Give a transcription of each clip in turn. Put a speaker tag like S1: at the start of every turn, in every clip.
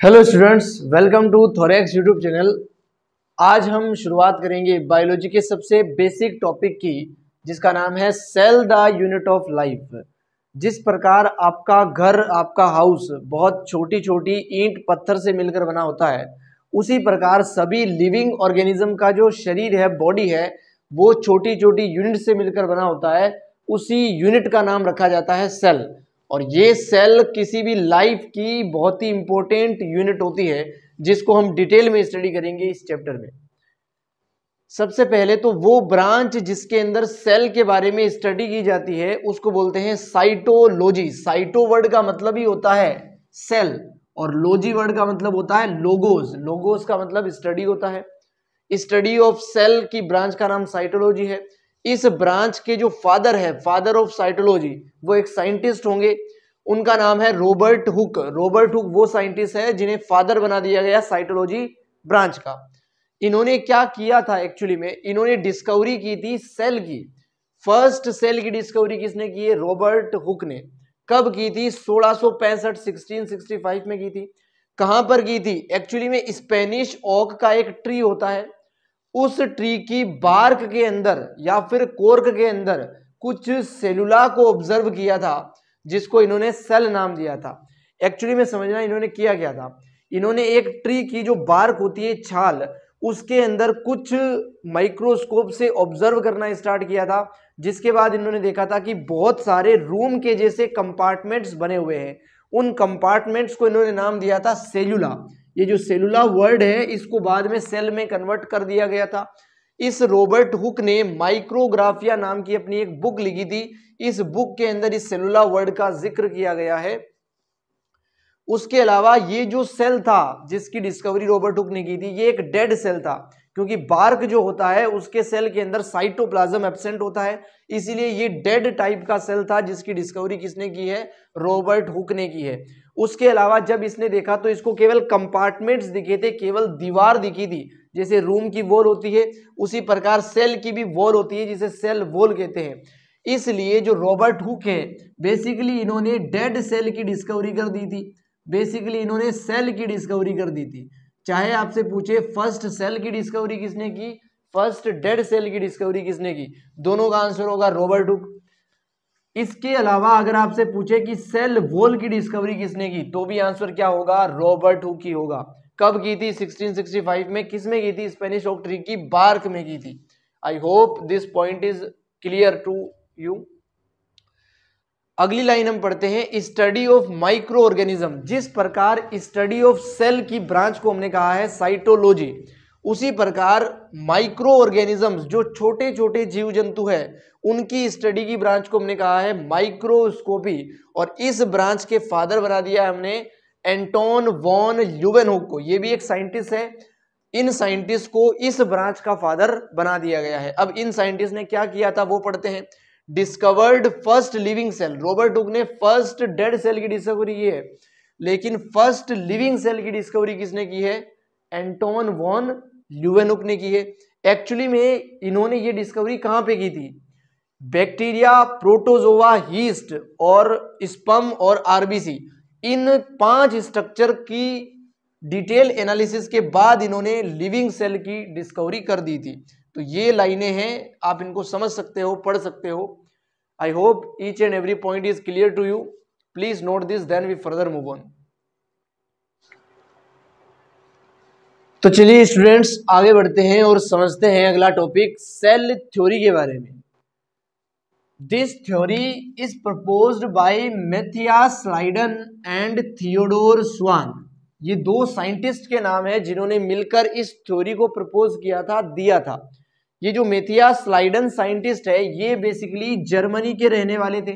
S1: Hello students, welcome to Thorex YouTube channel. आज हम शुरुआत करेंगे बायोलॉजी के सबसे बेसिक टॉपिक की, जिसका नाम है cell the unit of life. जिस प्रकार आपका घर, आपका हाउस बहुत छोटी छोटी ईंट पत्थर से मिलकर बना होता है, उसी प्रकार सभी लिविंग ऑर्गेनिज्म का जो शरीर है, बॉडी है, वो छोटी छोटी यूनिट से मिलकर बना होता है। उसी यूनिट का नाम रखा जाता है सेल। और ये सेल किसी भी लाइफ की बहुत ही इंपॉर्टेंट यूनिट होती है, जिसको हम डिटेल में स्टडी करेंगे इस चैप्टर में। सबसे पहले तो वो ब्रांच जिसके अंदर सेल के बारे में स्टडी की जाती है उसको बोलते हैं साइटोलॉजी। साइटो वर्ड का मतलब ही होता है सेल, और लॉजी वर्ड का मतलब होता है लोगोस। लोगोस का मतलब स्टडी होता है। स्टडी ऑफ सेल की ब्रांच का नाम साइटोलॉजी है। इस ब्रांच के जो फादर है, फादर ऑफ साइटोलॉजी, वो एक साइंटिस्ट होंगे। उनका नाम है रॉबर्ट हुक। रॉबर्ट हुक वो साइंटिस्ट है जिन्हें फादर बना दिया गया साइटोलॉजी ब्रांच का। इन्होंने क्या किया था एक्चुअली में, इन्होंने डिस्कवरी की थी सेल की। फर्स्ट सेल की डिस्कवरी किसने की है? रॉबर्ट हुक ने। कब की थी? 1665 1665 में की थी। कहां पर की थी? एक्चुअली में स्पेनिश ओक का एक ट्री होता है, उस ट्री की बार्क के अंदर या फिर कोर्क के अंदर कुछ सेलुला को ऑब्जर्व किया था, जिसको इन्होंने सेल नाम दिया था। एक्चुअली में समझना इन्होंने किया क्या था। इन्होंने एक ट्री की जो बार्क होती है, छाल, उसके अंदर कुछ माइक्रोस्कोप से ऑब्जर्व करना स्टार्ट किया था, जिसके बाद इन्होंने देखा था कि बहुत सारे रूम के जैसे कंपार्टमेंट्स बने हुए हैं। उन कंपार्टमेंट्स को इन्होंने नाम दिया था सेलुला। ये जो सेलुला वर्ड है, इसको बाद में सेल में कन्वर्ट कर दिया गया था। इस रॉबर्ट हुक ने माइक्रोग्राफिया नाम की अपनी एक बुक लिखी थी। इस बुक के अंदर इस सेलुला वर्ड का जिक्र किया गया है। उसके अलावा ये जो सेल था जिसकी डिस्कवरी रॉबर्ट हुक ने की थी, ये एक डेड सेल था, क्योंकि बार्क जो होता है उसके सेल के अंदर साइटोप्लाज्म एब्सेंट होता है, इसीलिए ये डेड टाइप का सेल था जिसकी डिस्कवरी किसने की है? रॉबर्ट हुक ने की है। उसके अलावा जब इसने देखा तो इसको केवल कंपार्टमेंट्स दिखे थे, केवल दीवार दिखी थी। जैसे रूम की वॉल होती है, उसी प्रकार सेल की भी वॉल होती है, जिसे सेल वॉल कहते हैं। इसलिए जो रॉबर्ट हुक है, बेसिकली इन्होंने डेड सेल की डिस्कवरी कर दी थी। बेसिकली इन्होंने सेल की डिस्कवरी कर दी थी। चाहे आपसे पूछे फर्स्ट सेल की डिस्कवरी किसने की, फर्स्ट डेड सेल की डिस्कवरी किसने की, दोनों का आंसर होगा रॉबर्ट हुक। इसके अलावा अगर आपसे पूछे कि सेल वॉल की डिस्कवरी किसने की, तो भी आंसर क्या होगा? रॉबर्ट हुक ही होगा। कब की थी? 1665 में। किसमें की थी? स्पेनिश ओक ट्री की बार्क में की थी। I hope this point is clear to you. अगली लाइन हम पढ़ते हैं, स्टडी ऑफ माइक्रो ऑर्गेनिज्म। जिस प्रकार स्टडी ऑफ सेल की ब्रांच को हमने कहा है साइटोलॉजी, उसी प्रकार माइक्रो ऑर्गेनिजम्स, जो छोटे छोटे जीव जंतु है, उनकी स्टडी की ब्रांच को हमने कहा है माइक्रोस्कोपी। और इस ब्रांच के फादर बना दिया हमने एंटोन वॉन ल्यूवेनहुक को। ये भी एक साइंटिस्ट है। इन साइंटिस्ट को इस ब्रांच का फादर बना दिया गया है। अब इन साइंटिस्ट ने क्या किया था वो पढ़ते हैं। Discovered first living cell. Robert Hooke ने फर्स्ट डेड सेल की डिस्कवरी की है, लेकिन फर्स्ट लिविंग सेल की डिस्कवरी किसने की है? एंटोन वॉन ल्यूवेनहुक ने की है। एक्चुअली में इन्होंने ये डिस्कवरी कहां पे की थी? बैक्टीरिया, प्रोटोजोआ, यीस्ट और स्पर्म और आरबीसी, इन 5 स्ट्रक्चर की डिटेल एनालिसिस के बाद इन्होंने लिविंग सेल की डिस्कवरी कर दी थी। तो ये लाइनें हैं, आप इनको समझ सकते हो, पढ़ सकते हो। I hope each and every point is clear to you. Please note this, then we further move on. तो चलिए स्टूडेंट्स, आगे बढ़ते हैं और समझते हैं अगला टॉपिक, सेल थ्योरी के बारे में। This theory is proposed by Matthias Schleiden and Theodor Schwann. ये दो साइंटिस्ट के नाम है जिन्होंने मिलकर इस थ्योरी को प्रपोज किया था, दिया था। ये जो मैथियास लाइडन साइंटिस्ट है, ये बेसिकली जर्मनी के रहने वाले थे।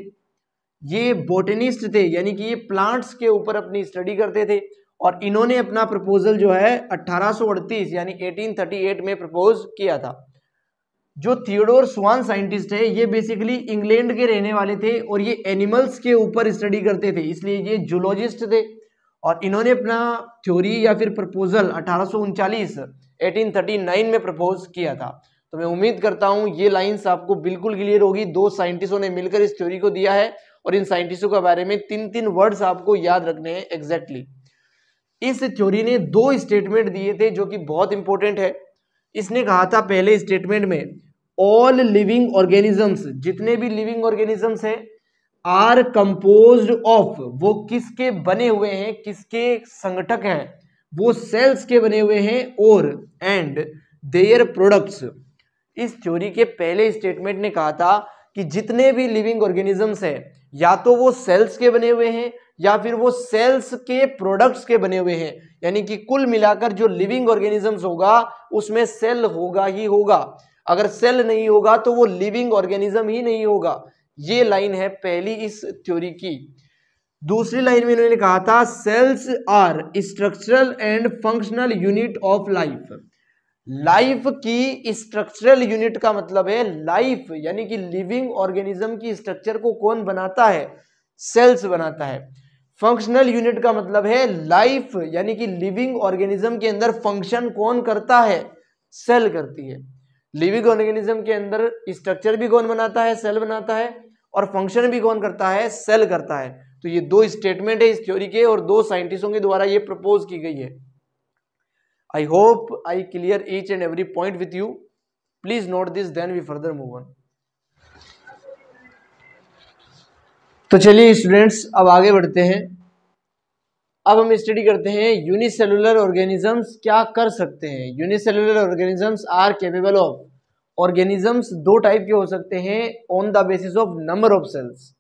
S1: ये बोटेनिस्ट थे, यानी कि ये प्लांट्स के ऊपर अपनी स्टडी करते थे। और इन्होंने अपना प्रपोजल जो है 1838 यानी 1838 में प्रपोज किया था। जो थियोडोर स्वान साइंटिस्ट है, ये बेसिकली इंग्लैंड के रहने वाले थे और ये एनिमल्स के ऊपर स्टडी करते थे, इसलिए ये जूलॉजिस्ट थे। और इन्होंने अपना थ्योरी या फिर प्रपोजल 1839 में प्रपोज किया था। तो मैं उम्मीद करता हूं ये लाइंस आपको बिल्कुल क्लियर होगी। दो साइंटिस्टों ने मिलकर इस थ्योरी को दिया है और इन साइंटिस्टों के बारे में 3-3 वर्ड्स आपको याद रखने हैं एग्जैक्टली। इस थ्योरी ने दो स्टेटमेंट दिए थे जो कि बहुत इंपॉर्टेंट है। इसने कहा था पहले स्टेटमेंट में ऑल लिविंग ऑर्गेनिजम्स, जितने भी लिविंग ऑर्गेनिजम्स हैं, आर कंपोज्ड ऑफ, वो किसके बने हुए हैं, किसके संगठक हैं, वो सेल्स के बने हुए हैं, और एंड देयर प्रोडक्ट्स। इस थ्योरी के पहले स्टेटमेंट ने कहा था कि जितने भी लिविंग ऑर्गेनिजम्स हैं या तो वो सेल्स के बने हुए हैं या फिर वो सेल्स के प्रोडक्ट्स के बने हुए हैं, यानी कि कुल मिलाकर जो लिविंग ऑर्गेनिजम्स होगा उसमें सेल होगा ही होगा। अगर सेल नहीं होगा तो वो लिविंग ऑर्गेनिज्म ही नहीं होगा। ये लाइन है पहली इस थ्योरी की। दूसरी लाइन में इन्होंने कहा था cells are structural and functional unit of life. Life की स्ट्रक्चरल यूनिट का मतलब है लाइफ, यानी कि लिविंग ऑर्गेनिज्म की स्ट्रक्चर को कौन बनाता है, सेल्स बनाता है। फंक्शनल यूनिट का मतलब है लाइफ, यानी कि लिविंग ऑर्गेनिज्म के अंदर फंक्शन कौन करता है, सेल करती है। लिविंग ऑर्गेनिज्म के अंदर स्ट्रक्चर भी कौन बनाता है, सेल बनाता है, और फंक्शन भी कौन करता है, सेल करता है। तो ये दो स्टेटमेंट है इस थ्योरी के और दो साइंटिस्टों के द्वारा ये प्रपोज की गई है। I hope I clear each and every point with you. Please note this, then we further move on. तो चलिए स्टूडेंट्स अब आगे बढ़ते हैं। अब हम स्टडी करते हैं यूनिसेलुलर ऑर्गेनिजम्स क्या कर सकते हैं। Unicellular organisms are capable of, organisms दो टाइप के हो सकते हैं on the basis of number of cells.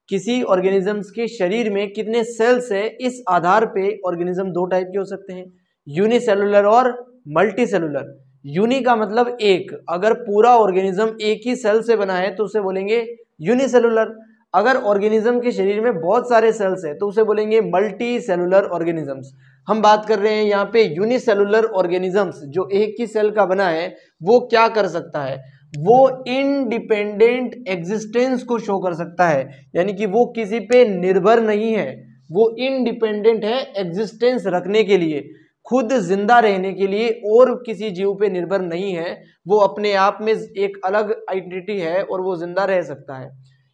S1: किसी ऑर्गेनिजम्स के शरीर में कितने सेल्स है इस आधार पे ऑर्गेनिज्म दो टाइप के हो सकते हैं, यूनिसेलुलर और मल्टी सेलुलर। यूनि का मतलब एक, अगर पूरा ऑर्गेनिज्म एक ही सेल से बना है तो उसे बोलेंगे यूनिसेलुलर। अगर ऑर्गेनिज्म के शरीर में बहुत सारे सेल्स हैं तो उसे बोलेंगे मल्टी सेलुलर ऑर्गेनिजम्स। हम बात कर रहे हैं यहाँ पे यूनिसेलुलर ऑर्गेनिजम्स, जो एक ही सेल का बना है वो क्या कर सकता है, वो इंडिपेंडेंट एग्जिस्टेंस को शो कर सकता है, यानी कि वो किसी पे निर्भर नहीं है, वो इंडिपेंडेंट है एग्जिस्टेंस रखने के लिए, खुद जिंदा रहने के लिए और किसी जीव पे निर्भर नहीं है, वो अपने आप में एक अलग आइडेंटिटी है और वो जिंदा रह सकता है।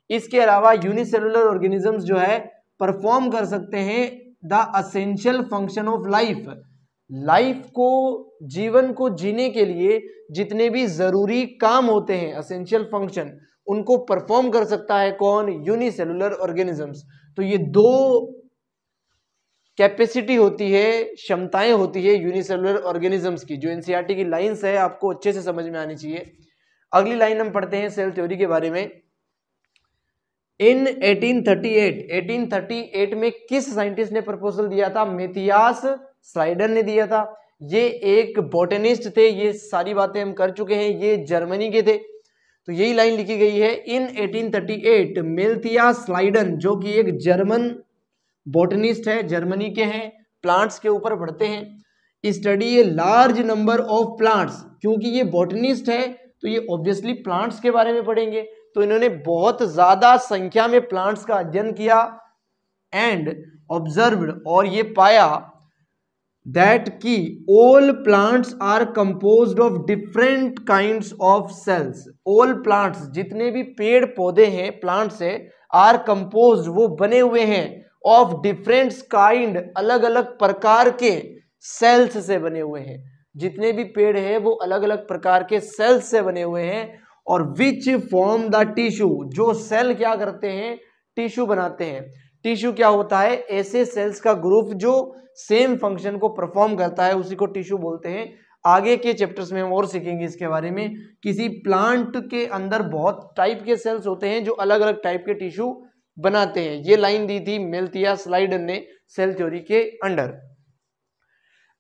S1: इसके अलावा यूनिसेलुलर ऑर्गेनिजम्स जो है परफॉर्म कर सकते हैं the essential function of life. Life को, जीवन को जीने के लिए जितने भी जरूरी काम होते हैं, असेंशियल फंक्शन, उनको परफॉर्म कर सकता है कौन, यूनिसेलुलर ऑर्गेनिजम्स। तो ये दो कैपेसिटी होती है, क्षमताएं होती है यूनिसेलुलर ऑर्गेनिजम्स की, जो एनसीईआरटी की लाइंस है आपको अच्छे से समझ में आनी चाहिए। अगली लाइन हम पढ़ते हैं सेल थ्योरी के बारे में। इन 1838 में किस साइंटिस्ट ने प्रपोजल दिया था, मैथियास स्लाइडर ने दिया था। ये एक बॉटनिस्ट थे, ये सारी बातें हम कर चुके हैं, ये जर्मनी के थे। तो यही लाइन लिखी गई है, इन 1838 मैथियास स्लाइडर, जो कि एक जर्मन बॉटनिस्ट है, जर्मनी के हैं, प्लांट्स के ऊपर पढ़ते हैं। Study a large number of plants, क्योंकि ये बॉटनिस्ट है तो ये ऑब्वियसली प्लांट्स के बारे में पढ़ेंगे, तो इन्होंने बहुत ज्यादा संख्या में प्लांट्स का अध्ययन किया एंड ऑब्जर्व्ड, और ये पाया दैट की all plants are composed of different kinds of cells. All plants, जितने भी पेड़ पौधे हैं प्लांट्स से, आर कंपोज्ड, वो बने हुए हैं, ऑफ डिफरेंट काइंड, अलग अलग प्रकार के सेल्स से बने हुए हैं। जितने भी पेड़ हैं वो अलग अलग प्रकार के सेल्स से बने हुए हैं। और विच फॉर्म द टिश्यू, जो सेल क्या करते हैं, टिश्यू बनाते हैं। टिश्यू क्या होता है, ऐसे सेल्स का ग्रुप जो सेम फंक्शन को परफॉर्म करता है, उसी को टिश्यू बोलते हैं। आगे के चैप्टर्स में हम और सीखेंगे इसके बारे में। किसी प्लांट के अंदर बहुत टाइप के सेल्स होते हैं जो अलग अलग टाइप के टिश्यू बनाते हैं। ये लाइन दी थी मैथियास स्लाइडर ने सेल थ्योरी के अंडर।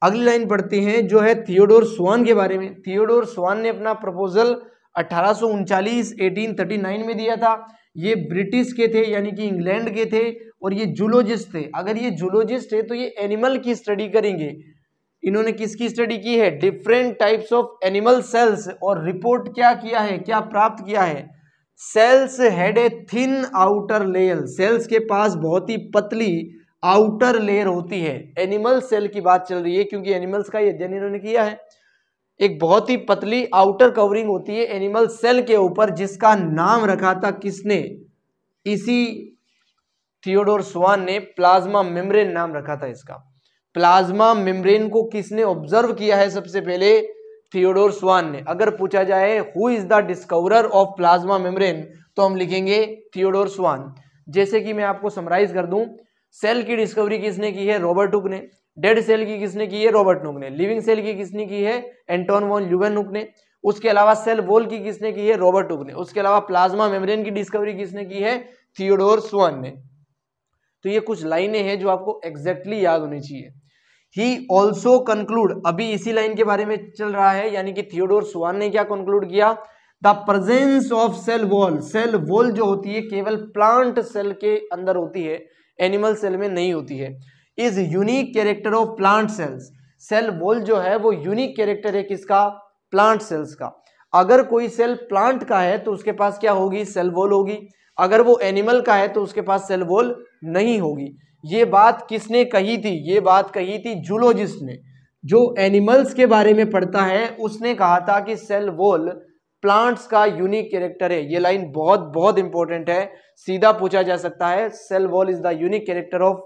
S1: अगली लाइन पढ़ते हैं जो है थियोडोर स्वान के बारे में। थियोडोर स्वान ने अपना प्रपोजल 1839 में दिया था। ये ब्रिटिश के थे, यानी कि इंग्लैंड के थे, और ये जूलॉजिस्ट थे। अगर ये जूलॉजिस्ट है तो ये एनिमल की स्टडी करेंगे। इन्होंने किसकी स्टडी की है, different types of animal cells, और रिपोर्ट क्या किया है, क्या प्राप्त किया है, cells had a thin outer layer, cells के पास बहुत ही पतली आउटर लेयर होती है। एनिमल सेल की बात चल रही है क्योंकि एनिमल्स का ये अध्ययन इन्होंने किया है। एक बहुत ही पतली आउटर कवरिंग होती है एनिमल सेल के ऊपर, जिसका नाम रखा था किसने, इसी थियोडोर स्वान ने प्लाज्मा मेम्ब्रेन नाम रखा था इसका। प्लाज्मा मेम्ब्रेन को किसने ऑब्जर्व किया है सबसे पहले? थियोडोर स्वान ने। अगर पूछा जाए who is the discoverer of plasma membrane तो हम लिखेंगे थियोडोर स्वान। जैसे कि मैं आपको समराइज कर दूं, सेल की डिस्कवरी किसने की है? रॉबर्ट हुक ने। डेड सेल की किसने की है? रॉबर्ट हुक ने। लिविंग सेल की किसने की है? एंटोन वॉन ल्यूवेनहुक ने। उसके अलावा सेल वॉल की किसने की है? रॉबर्ट हुक ने। उसके अलावा प्लाज्मा मेम्ब्रेन की डिस्कवरी किसने की है? थियोडोर स्वान ने। तो ये कुछ लाइनें हैं जो आपको एग्जैक्टली याद होनी चाहिए। ही ऑल्सो कंक्लूड, अभी इसी लाइन के बारे में चल रहा है, यानी कि थियोडोर स्वान ने क्या कंक्लूड किया? The presence of cell wall, cell wall जो होती है केवल प्लांट सेल के अंदर होती है, एनिमल सेल में नहीं होती है। Is unique character of plant cells, cell wall जो है वो यूनिक कैरेक्टर है किसका? प्लांट सेल्स का। अगर कोई सेल प्लांट का है तो उसके पास क्या होगी? सेल वॉल होगी। अगर वो एनिमल का है तो उसके पास सेल वॉल नहीं होगी। ये बात किसने कही थी? ये बात कही थी जूलॉजिस्ट ने। जो एनिमल्स के बारे में पढ़ता है उसने कहा था कि सेल वॉल प्लांट्स का यूनिक कैरेक्टर है। ये लाइन बहुत बहुत इंपॉर्टेंट है, सीधा पूछा जा सकता है। Cell wall is the unique character of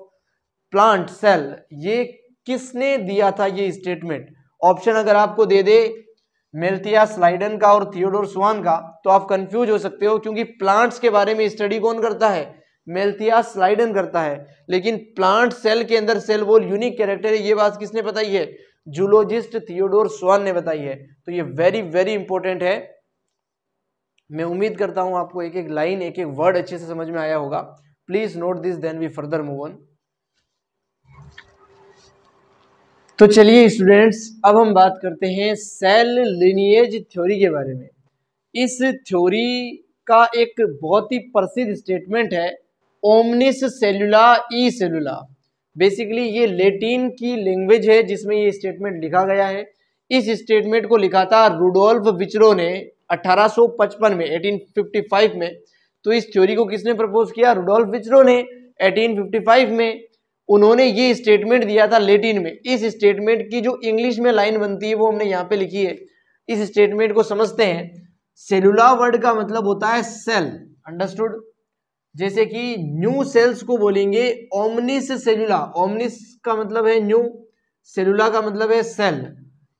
S1: plant cell. ये किसने दिया था ये स्टेटमेंट? ऑप्शन अगर आपको दे दे मेल्थियास स्लाइडन का और थियोडोर स्वान का तो आप कंफ्यूज हो सकते हो, क्योंकि प्लांट्स के बारे में स्टडी कौन करता है? मेल्थियास स्लाइडन करता है। लेकिन प्लांट सेल के अंदर सेल वॉल यूनिक कैरेक्टर है, ये बात किसने बताई है? जूलॉजिस्ट थियोडोर स्वान ने बताई है। तो ये वेरी वेरी इंपॉर्टेंट है। मैं उम्मीद करता हूं आपको एक एक लाइन एक एक वर्ड अच्छे से समझ में आया होगा। Please note this, then we further move on. तो चलिए स्टूडेंट्स, अब हम बात करते हैं सेल लिनिएज थ्योरी के बारे में। इस थ्योरी का एक बहुत ही प्रसिद्ध स्टेटमेंट है, ओमनिस सेलुला ई सेलुला। बेसिकली ये लैटिन की लैंग्वेज है जिसमें ये स्टेटमेंट लिखा गया है। इस स्टेटमेंट को लिखा था रुडोल्फ विचरो ने 1855 में, 1855 में। तो इस थ्योरी को किसने प्रपोज किया? रुडोल्फ विचरो ने 1855 में। उन्होंने ये स्टेटमेंट दिया था लैटिन में। इस स्टेटमेंट की जो इंग्लिश में लाइन बनती है वो हमने यहाँ पे लिखी है। इस स्टेटमेंट को समझते हैं। सेलुला वर्ड का मतलब होता है सेल, अंडरस्टूड? जैसे कि न्यू सेल्स को बोलेंगे ओमनिस सेलुला। ओमनिस का मतलब है न्यू, सेलुला का मतलब है सेल,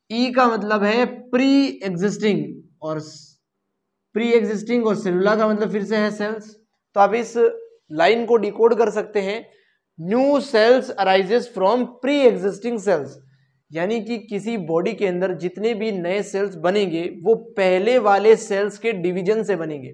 S1: ई का मतलब है प्री एग्जिस्टिंग, और सेलुला का मतलब फिर से है सेल्स। तो आप इस लाइन को डिकोड कर सकते हैं, new sales arises from pre existing sales. यानी कि किसी बॉडी के अंदर जितने भी नए सेल्स बनेंगे वो पहले वाले सेल्स के डिवीजन से बनेंगे।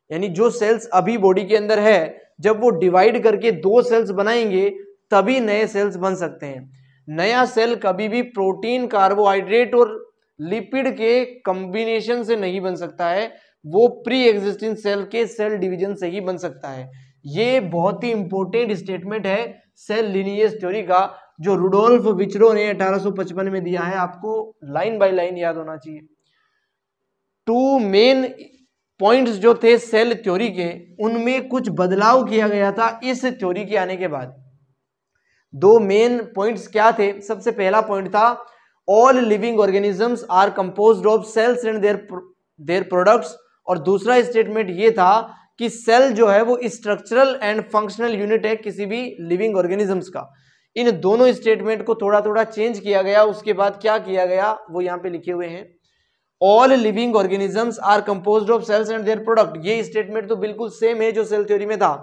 S1: यानी जो सेल्स अभी बॉडी के अंदर है, जब वो डिवाइड करके दो सेल्स बनाएंगे तभी नए सेल्स बन सकते हैं। नया सेल कभी भी प्रोटीन, कार्बोहाइड्रेट और लिपिड के कॉम्बिनेशन से नहीं बन सकता है, वो प्री एग्जिस्टिंग सेल के सेल डिवीजन से ही बन सकता है। ये बहुत ही इंपॉर्टेंट स्टेटमेंट है सेल लिनिएज थ्योरी का, जो रुडोल्फ विचरो ने 1855 में दिया है। आपको लाइन बाय लाइन याद होना चाहिए। टू मेन पॉइंट्स जो थे सेल थ्योरी के, उनमें कुछ बदलाव किया गया था इस थ्योरी के आने के बाद। दो मेन पॉइंट्स क्या थे? सबसे पहला पॉइंट था all living organisms are composed of cells and their products, और दूसरा स्टेटमेंट ये था कि सेल जो है वो स्ट्रक्चरल एंड फंक्शनल यूनिट है किसी भी लिविंग ऑर्गेनिजम्स का। इन दोनों स्टेटमेंट को थोड़ा थोड़ा चेंज किया गया। उसके बाद क्या किया गया वो यहाँ पे लिखे हुए हैं, all living organisms are composed of cells and their product. ये स्टेटमेंट तो बिल्कुल सेम है जो सेल थ्योरी में था।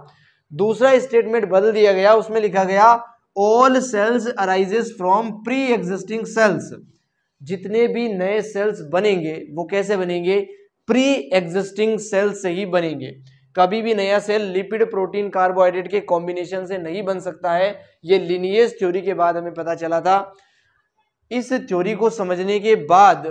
S1: दूसरा स्टेटमेंट बदल दिया गया, उसमें लिखा गया all cells arises from pre existing cells. जितने भी नए सेल्स बनेंगे वो कैसे बनेंगे? प्री एग्जिस्टिंग सेल्स से ही बनेंगे। कभी भी नया सेल लिपिड, प्रोटीन, कार्बोहाइड्रेट के कॉम्बिनेशन से नहीं बन सकता है। ये लिनिएज थ्योरी के बाद हमें पता चला था। इस थ्योरी को समझने के बाद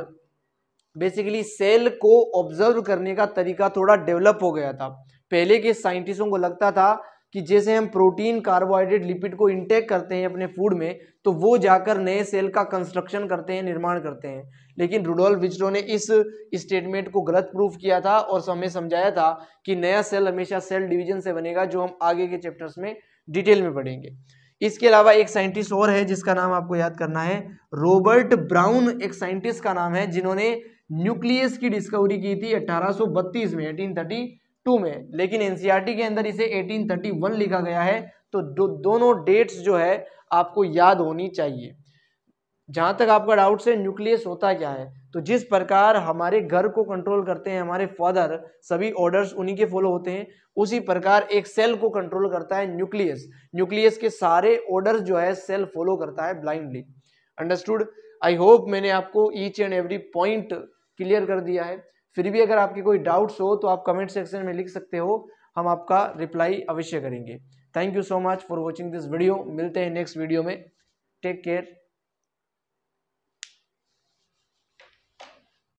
S1: बेसिकली सेल को ऑब्जर्व करने का तरीका थोड़ा डेवलप हो गया था। पहले के साइंटिस्टों को लगता था कि जैसे हम प्रोटीन, कार्बोहाइड्रेट, लिपिड को इंटेक करते हैं अपने फूड में, तो वो जाकर नए सेल का कंस्ट्रक्शन करते हैं, निर्माण करते हैं। लेकिन रुडोल्फ विचरो ने इस स्टेटमेंट को गलत प्रूफ किया था और हमें समझाया था कि नया सेल हमेशा सेल डिवीजन से बनेगा, जो हम आगे के चैप्टर्स में डिटेल में पढ़ेंगे। इसके अलावा एक साइंटिस्ट और है जिसका नाम आपको याद करना है, रॉबर्ट ब्राउन एक साइंटिस्ट का नाम है, जिन्होंने न्यूक्लियस की डिस्कवरी की थी 1832 में, 1832 में। लेकिन एनसीईआरटी के अंदर इसे 1831 लिखा गया है। तो दोनों डेट्स जो है आपको याद होनी चाहिए। जहां तक आपका डाउट है न्यूक्लियस होता क्या है, तो जिस प्रकार हमारे घर को कंट्रोल करते हैं हमारे फादर, सभी ऑर्डर्स उन्हीं के फॉलो होते हैं, उसी प्रकार एक सेल को कंट्रोल करता है न्यूक्लियस। न्यूक्लियस के सारे ऑर्डर्स जो है सेल फॉलो करता है ब्लाइंडली। अंडरस्टूड? आई होप मैंने आपको each and every point clear कर दिया है। फिर भी अगर आपके कोई डाउट्स हो तो आप कमेंट सेक्शन में लिख सकते हो, हम आपका रिप्लाई अवश्य करेंगे। Thank you so much for watching this video. मिलते हैं नेक्स्ट वीडियो में। Take care.